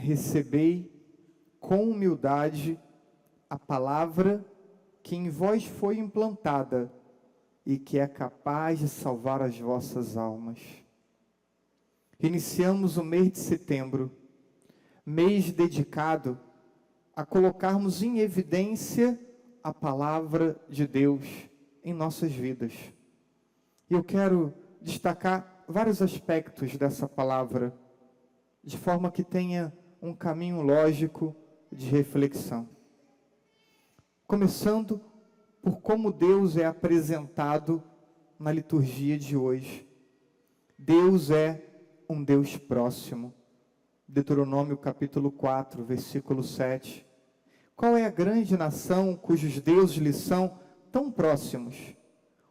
recebei com humildade a palavra que em vós foi implantada e que é capaz de salvar as vossas almas. Iniciamos o mês de setembro, mês dedicado a colocarmos em evidência a palavra de Deus em nossas vidas. E eu quero destacar vários aspectos dessa palavra, de forma que tenha um caminho lógico de reflexão. Começando por como Deus é apresentado na liturgia de hoje. Deus é um Deus próximo. Deuteronômio capítulo 4, versículo 7. Qual é a grande nação cujos deuses lhe são tão próximos,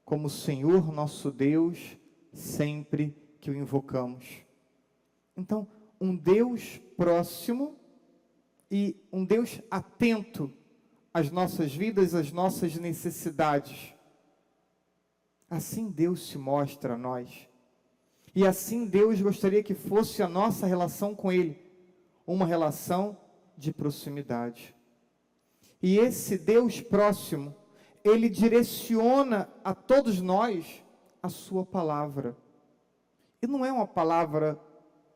como o Senhor nosso Deus, sempre que o invocamos? Então, um Deus próximo e um Deus atento às nossas vidas, às nossas necessidades. Assim Deus se mostra a nós. E assim Deus gostaria que fosse a nossa relação com Ele, uma relação de proximidade. E esse Deus próximo, Ele direciona a todos nós a sua palavra. E não é uma palavra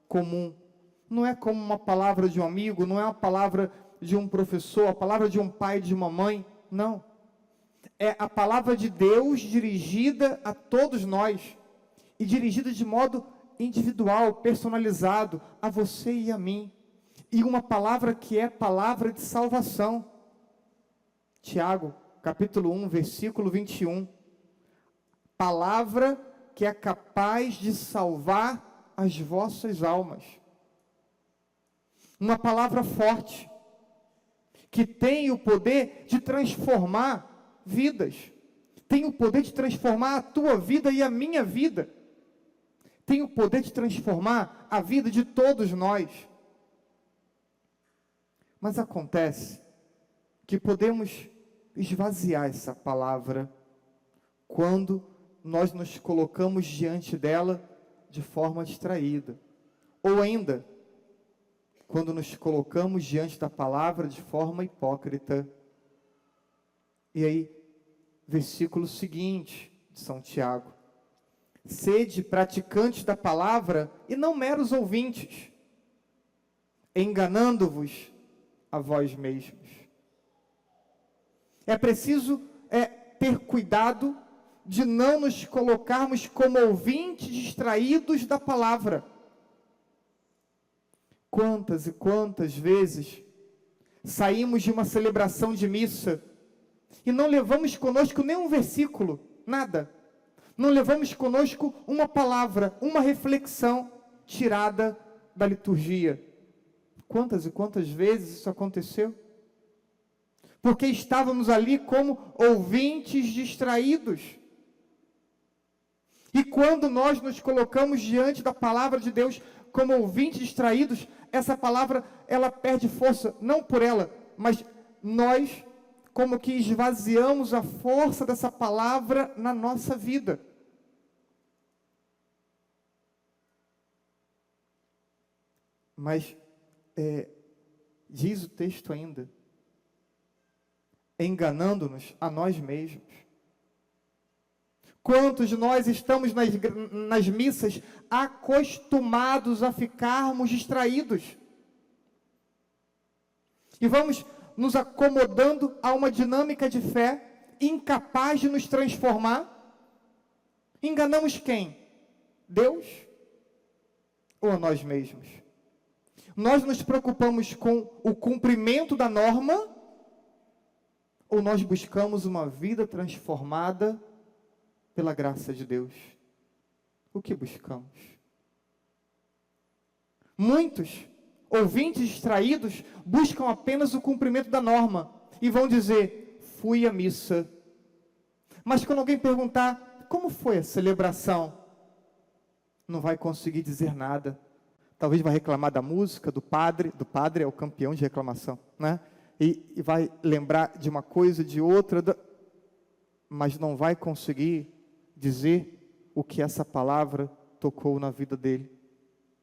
comum, não é como uma palavra de um amigo, não é uma palavra de um professor, a palavra de um pai, de uma mãe, não. É a palavra de Deus dirigida a todos nós, e dirigida de modo individual, personalizado, a você e a mim. E uma palavra que é palavra de salvação. Tiago, capítulo 1, versículo 21. Palavra que é capaz de salvar as vossas almas. Uma palavra forte, que tem o poder de transformar vidas. Tem o poder de transformar a tua vida e a minha vida. Tem o poder de transformar a vida de todos nós. Mas acontece que podemos esvaziar essa palavra quando nós nos colocamos diante dela de forma distraída. Ou ainda, quando nos colocamos diante da palavra de forma hipócrita. E aí, versículo seguinte de São Tiago. Sede praticantes da palavra e não meros ouvintes, enganando-vos a vós mesmos. É preciso ter cuidado de não nos colocarmos como ouvintes distraídos da palavra. Quantas e quantas vezes saímos de uma celebração de missa e não levamos conosco nenhum versículo, nada. Não levamos conosco uma palavra, uma reflexão tirada da liturgia. Quantas e quantas vezes isso aconteceu? Porque estávamos ali como ouvintes distraídos. E quando nós nos colocamos diante da palavra de Deus como ouvintes distraídos, essa palavra, ela perde força, não por ela, mas nós como que esvaziamos a força dessa palavra na nossa vida. Mas, diz o texto ainda, enganando-nos a nós mesmos. Quantos de nós estamos nas missas acostumados a ficarmos distraídos? E vamos nos acomodando a uma dinâmica de fé incapaz de nos transformar? Enganamos quem? Deus ou a nós mesmos? Nós nos preocupamos com o cumprimento da norma ou nós buscamos uma vida transformada pela graça de Deus? O que buscamos? Muitos ouvintes distraídos buscam apenas o cumprimento da norma e vão dizer, fui à missa. Mas quando alguém perguntar, como foi a celebração? Não vai conseguir dizer nada. Talvez vai reclamar da música, do padre é o campeão de reclamação, né? E vai lembrar de uma coisa, de outra, mas não vai conseguir dizer o que essa palavra tocou na vida dele,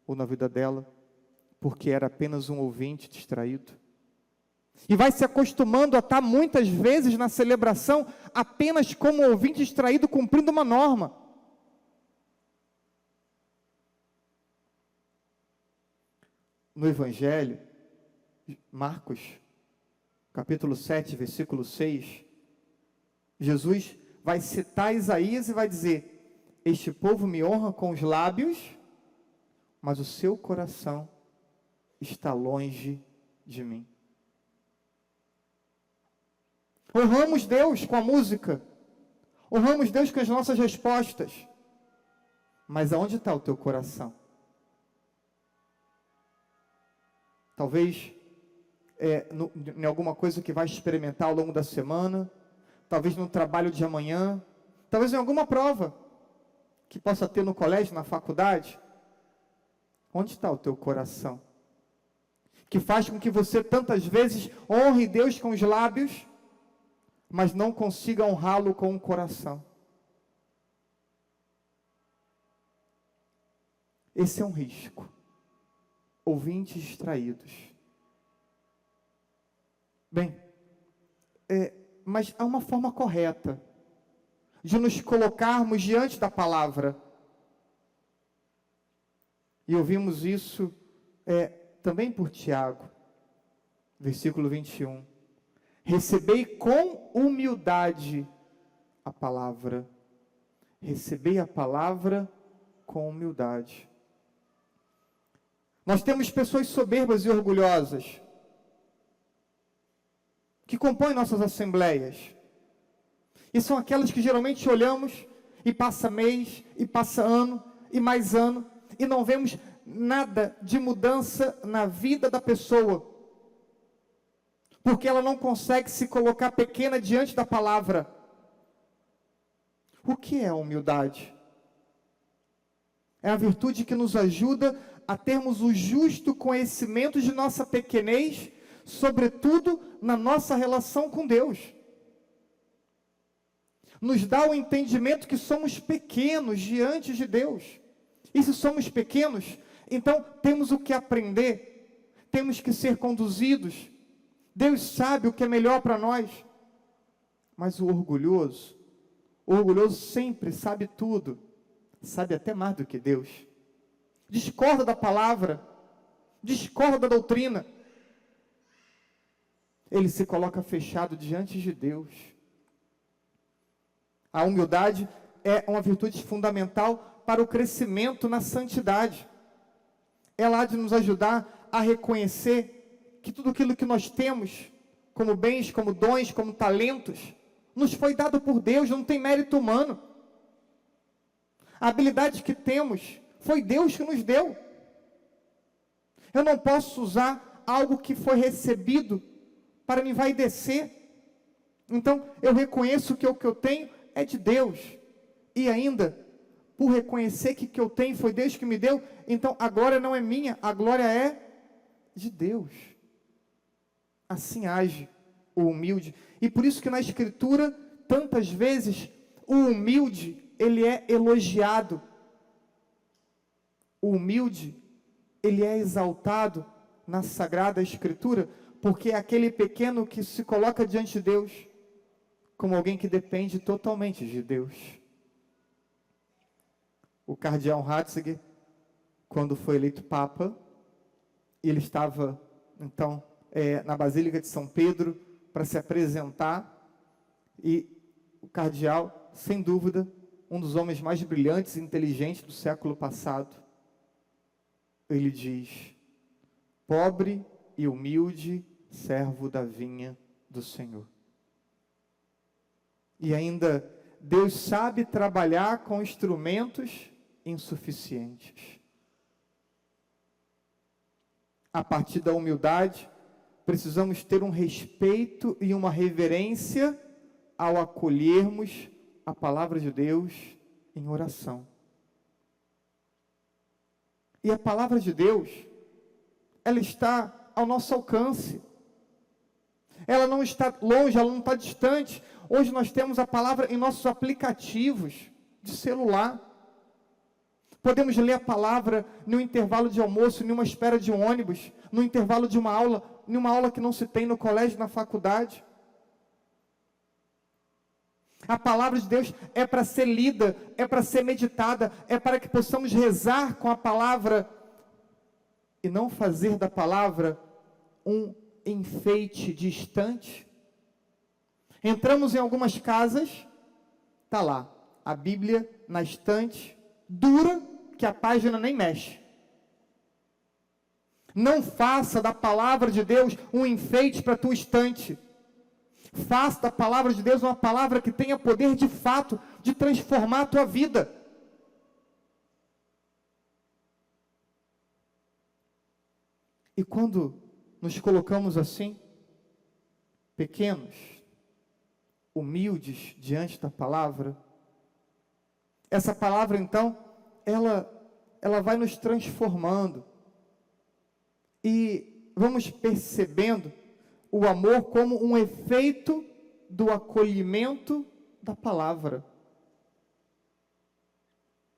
ou na vida dela. porque era apenas um ouvinte distraído. E vai se acostumando a estar muitas vezes na celebração apenas como ouvinte distraído, cumprindo uma norma. No Evangelho, Marcos, capítulo 7, versículo 6, Jesus vai citar Isaías e vai dizer: este povo me honra com os lábios, mas o seu coração está longe de mim. Honramos Deus com a música, honramos Deus com as nossas respostas, mas aonde está o teu coração? Talvez em alguma coisa que vai experimentar ao longo da semana, talvez no trabalho de amanhã, talvez em alguma prova que possa ter no colégio, na faculdade. Onde está o teu coração? Que faz com que você tantas vezes honre Deus com os lábios, mas não consiga honrá-lo com o coração. Esse é um risco. Ouvintes distraídos. Bem, mas há uma forma correta de nos colocarmos diante da palavra. E ouvimos isso também por Tiago, versículo 21. Recebei com humildade a palavra. Recebei a palavra com humildade. Nós temos pessoas soberbas e orgulhosas que compõem nossas assembleias. E são aquelas que geralmente olhamos e passa mês, e passa ano, e mais ano, e não vemos nada de mudança na vida da pessoa. Porque ela não consegue se colocar pequena diante da palavra. O que é a humildade? É a virtude que nos ajuda a termos o justo conhecimento de nossa pequenez, sobretudo na nossa relação com Deus. Nos dá o entendimento que somos pequenos diante de Deus. E se somos pequenos, então temos o que aprender, temos que ser conduzidos. Deus sabe o que é melhor para nós. Mas o orgulhoso sempre sabe tudo, sabe até mais do que Deus. Discorda da palavra, discorda da doutrina. Ele se coloca fechado diante de Deus. A humildade é uma virtude fundamental para o crescimento na santidade. Ela há de nos ajudar a reconhecer que tudo aquilo que nós temos, como bens, como dons, como talentos, nos foi dado por Deus, não tem mérito humano. A habilidade que temos foi Deus que nos deu. Eu não posso usar algo que foi recebido para me envaidecer. Então, eu reconheço que o que eu tenho é de Deus. E ainda, por reconhecer que o que eu tenho foi Deus que me deu, então a glória não é minha, a glória é de Deus. Assim age o humilde. E por isso que na Escritura, tantas vezes, o humilde, ele é elogiado. O humilde, ele é exaltado na Sagrada Escritura, porque é aquele pequeno que se coloca diante de Deus, como alguém que depende totalmente de Deus. O cardeal Ratzinger, quando foi eleito Papa, ele estava, então, na Basílica de São Pedro, para se apresentar, e o cardeal, sem dúvida, um dos homens mais brilhantes e inteligentes do século passado, ele diz: pobre e humilde servo da vinha do Senhor. E ainda, Deus sabe trabalhar com instrumentos insuficientes. A partir da humildade, precisamos ter um respeito e uma reverência ao acolhermos a palavra de Deus em oração. E a palavra de Deus, ela está ao nosso alcance. Ela não está longe, ela não está distante. Hoje nós temos a palavra em nossos aplicativos de celular. Podemos ler a palavra no intervalo de almoço, em uma espera de um ônibus, no intervalo de uma aula, em uma aula que não se tem no colégio, na faculdade. A palavra de Deus é para ser lida, é para ser meditada, é para que possamos rezar com a palavra e não fazer da palavra um enfeite distante. Entramos em algumas casas, está lá, a Bíblia na estante, dura, que a página nem mexe. Não faça da palavra de Deus um enfeite para a tua estante. Faça da palavra de Deus uma palavra que tenha poder de fato de transformar a tua vida. E quando nos colocamos assim, pequenos, humildes diante da palavra, essa palavra então, ela vai nos transformando. E vamos percebendo o amor como um efeito do acolhimento da palavra.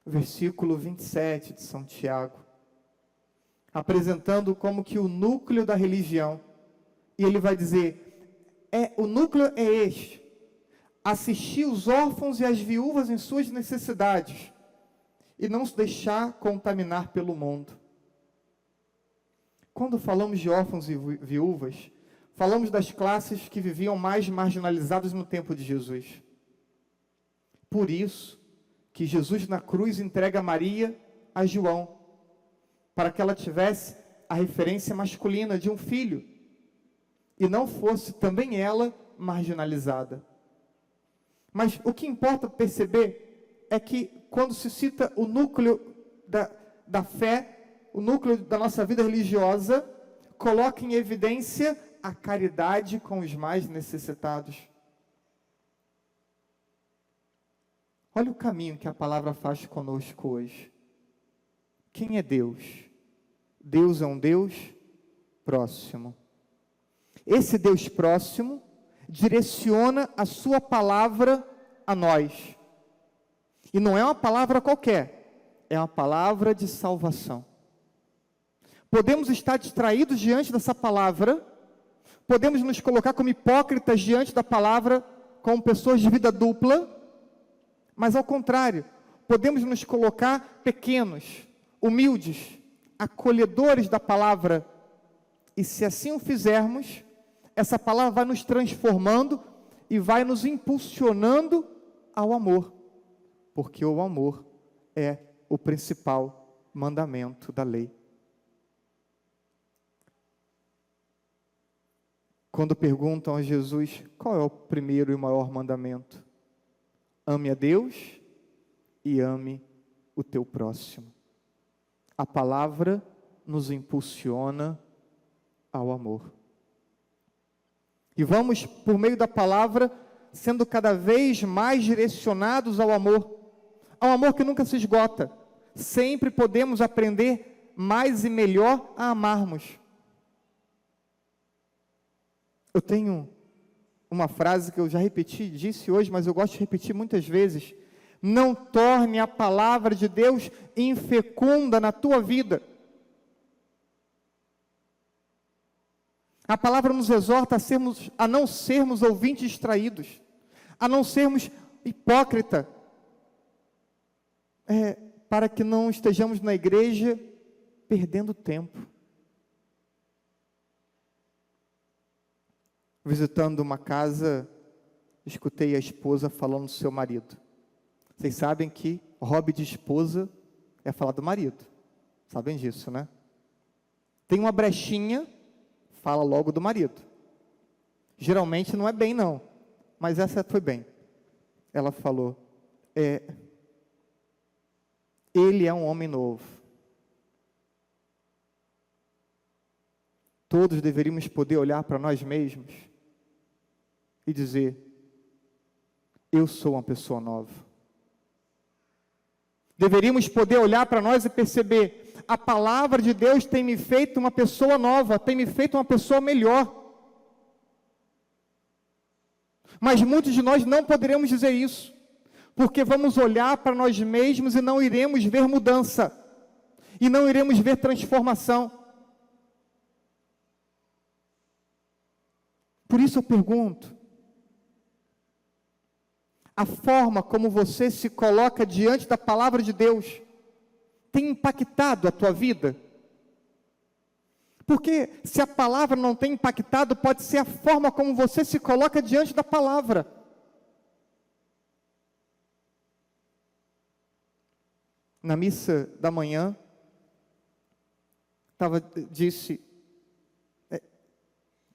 Versículo 27 de São Tiago, apresentando como que o núcleo da religião, e ele vai dizer, o núcleo é este: assistir os órfãos e as viúvas em suas necessidades, e não se deixar contaminar pelo mundo. Quando falamos de órfãos e viúvas, falamos das classes que viviam mais marginalizadas no tempo de Jesus. Por isso que Jesus na cruz entrega Maria a João, para que ela tivesse a referência masculina de um filho, e não fosse também ela marginalizada. Mas o que importa perceber é que quando se cita o núcleo da fé, o núcleo da nossa vida religiosa, coloca em evidência a caridade com os mais necessitados. Olha o caminho que a palavra faz conosco hoje. Quem é Deus? Deus é um Deus próximo. Esse Deus próximo direciona a sua palavra a nós. E não é uma palavra qualquer, é uma palavra de salvação. Podemos estar distraídos diante dessa palavra, podemos nos colocar como hipócritas diante da palavra, como pessoas de vida dupla, mas ao contrário, podemos nos colocar pequenos, humildes, acolhedores da palavra, e se assim o fizermos, essa palavra vai nos transformando e vai nos impulsionando ao amor, porque o amor é o principal mandamento da lei. Quando perguntam a Jesus, qual é o primeiro e maior mandamento? Ame a Deus e ame o teu próximo. A palavra nos impulsiona ao amor. E vamos, por meio da palavra, sendo cada vez mais direcionados ao amor que nunca se esgota. Sempre podemos aprender mais e melhor a amarmos. Eu tenho uma frase que eu já disse hoje, mas eu gosto de repetir muitas vezes. Não torne a palavra de Deus infecunda na tua vida. A palavra nos exorta a não sermos ouvintes distraídos, a não sermos hipócritas, para que não estejamos na igreja perdendo tempo. Visitando uma casa, escutei a esposa falando do seu marido. Vocês sabem que hobby de esposa é falar do marido. Sabem disso, né? Tem uma brechinha, fala logo do marido. Geralmente não é bem não, mas essa foi bem. Ela falou, ele é um homem novo. Todos deveríamos poder olhar para nós mesmos e dizer, eu sou uma pessoa nova. Deveríamos poder olhar para nós e perceber, a palavra de Deus tem me feito uma pessoa nova, tem me feito uma pessoa melhor. Mas muitos de nós não poderemos dizer isso, porque vamos olhar para nós mesmos e não iremos ver mudança, e não iremos ver transformação. Por isso eu pergunto, a forma como você se coloca diante da palavra de Deus tem impactado a tua vida? Porque se a palavra não tem impactado, pode ser a forma como você se coloca diante da palavra. Na missa da manhã, disse,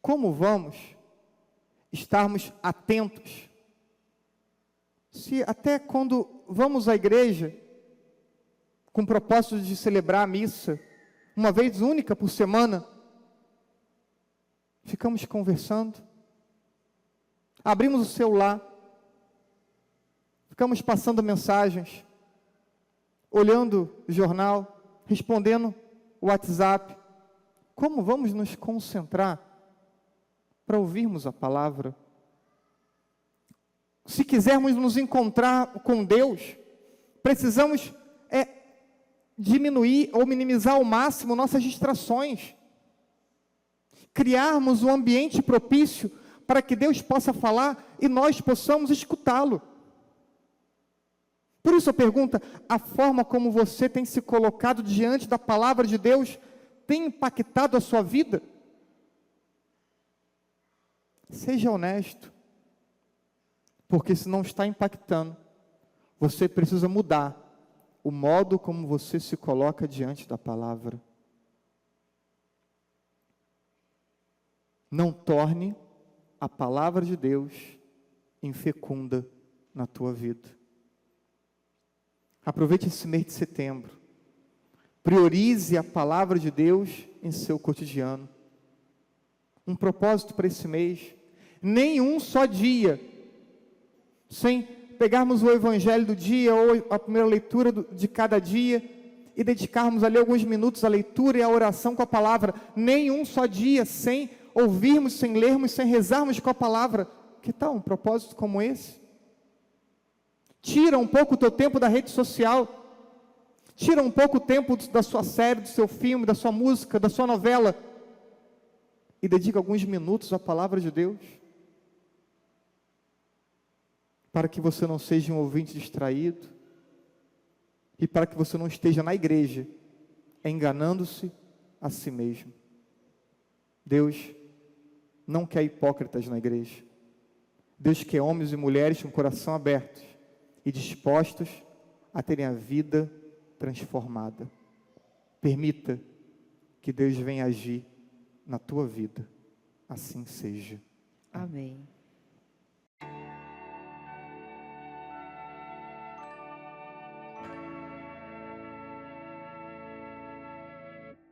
como vamos estarmos atentos, se até quando vamos à igreja, com o propósito de celebrar a missa, uma vez única por semana, ficamos conversando, abrimos o celular, ficamos passando mensagens, olhando o jornal, respondendo o WhatsApp. Como vamos nos concentrar para ouvirmos a palavra? Se quisermos nos encontrar com Deus, precisamos diminuir ou minimizar ao máximo nossas distrações. Criarmos um ambiente propício para que Deus possa falar e nós possamos escutá-lo. Por isso eu pergunto, a forma como você tem se colocado diante da palavra de Deus tem impactado a sua vida? Seja honesto, porque se não está impactando, você precisa mudar o modo como você se coloca diante da palavra. Não torne a palavra de Deus infecunda na tua vida. Aproveite esse mês de setembro. Priorize a palavra de Deus em seu cotidiano. Um propósito para esse mês. Nem um só dia, sem pegarmos o evangelho do dia ou a primeira leitura de cada dia e dedicarmos ali alguns minutos à leitura e à oração com a palavra. Nem um só dia sem ouvirmos, sem lermos, sem rezarmos com a palavra. Que tal um propósito como esse? Tira um pouco o teu tempo da rede social. Tira um pouco o tempo da sua série, do seu filme, da sua música, da sua novela. E dedica alguns minutos à palavra de Deus. Para que você não seja um ouvinte distraído. E para que você não esteja na igreja, enganando-se a si mesmo. Deus não quer hipócritas na igreja. Deus quer homens e mulheres com o coração aberto e dispostos a terem a vida transformada. Permita que Deus venha agir na tua vida. Assim seja. Amém.